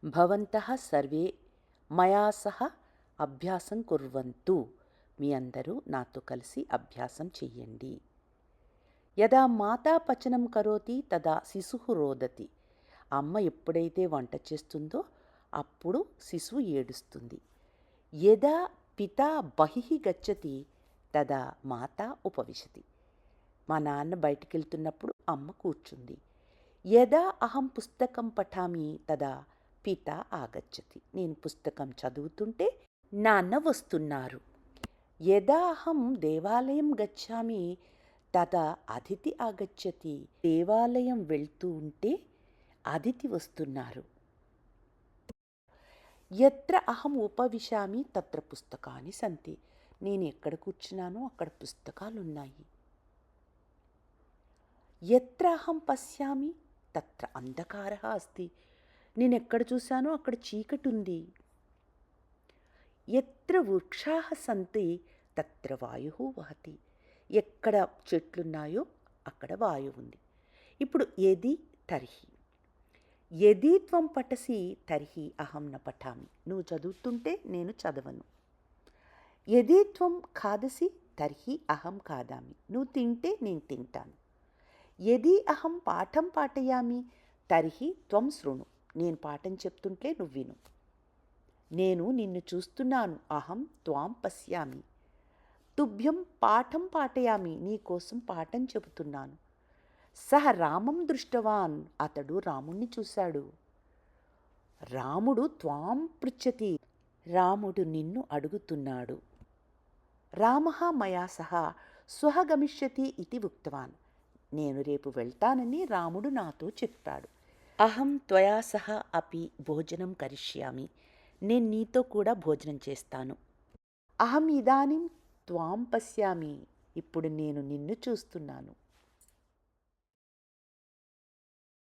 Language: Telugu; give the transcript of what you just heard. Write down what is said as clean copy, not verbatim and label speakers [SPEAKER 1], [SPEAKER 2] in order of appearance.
[SPEAKER 1] భవంతః సర్వే మయా సహ అభ్యాసం కుర్వంతు. మీ అందరూ నాతో కలిసి అభ్యాసం చెయ్యండి. యదా మాతా పచనం కరోతి తదా శిశుః రోదతి. అమ్మ ఎప్పుడైతే వంట చేస్తుందో అప్పుడు శిశువు ఏడుస్తుంది. యదా పితా బహిః గచ్చతి తదా మాతా ఉపవిశతి. మా నాన్న బయటికి వెళ్తున్నప్పుడు అమ్మ కూర్చుంది. యదా అహం పుస్తకం పఠామి తదా పిత ఆగచ్చతి. నేను పుస్తకం చదువుతుంటే నాన్న వస్తున్నారు. యదా అహం దేవాలయం గచ్చామి తదా అతిథి ఆగచ్చతి. దేవాలయం వెళ్తూ ఉంటే అతిథి వస్తున్నారు. యత్ర అహం ఉపవిశామి తత్ర పుస్తకాని సంతి. నేను ఎక్కడ కూర్చున్నానో అక్కడ పుస్తకాలున్నాయి. యత్ర అహం పశ్యామి తత్ర అంధకారః అస్తి. నేను ఎక్కడ చూశానో అక్కడ చీకటి ఉంది. ఎత్ర వృక్షాః సంతి తత్ర వాయుః వహతి. ఎక్కడ చెట్లున్నాయో అక్కడ వాయువు ఉంది. ఇప్పుడు యది తర్హి. యది త్వం పఠసి తర్హి అహం న పఠామి. నువ్వు చదువుతుంటే నేను చదవను. యది త్వం ఖాదసి తర్హి అహం ఖాదామి. నువ్వు తింటే నేను తింటాను. యది అహం పాఠం పాఠయామి తర్హి త్వం శృణు. నేను పాఠం చెప్తుంటే నువ్వు విను. నేను నిన్ను చూస్తున్నాను. అహం త్వాం పశ్యామి. తుభ్యం పాఠం పాఠయామి. నీ కోసం పాఠం చెబుతున్నాను. సహ రామం దృష్టవాన్. అతడు రాముణ్ణి చూశాడు. రాముడు త్వాం పృచ్చతి. రాముడు నిన్ను అడుగుతున్నాడు. రామః మయా సహ శ్వః గమిష్యతి ఇతి ఉక్తవాన్. నేను రేపు వెళ్తానని రాముడు నాతో చెప్పాడు. అహం త్వయా సహ అపి భోజనం కరిష్యామి. నేను నీతో కూడా భోజనం చేస్తాను. అహం ఇదానీం త్వాం పశ్యామి. ఇప్పుడు నేను నిన్ను చూస్తున్నాను.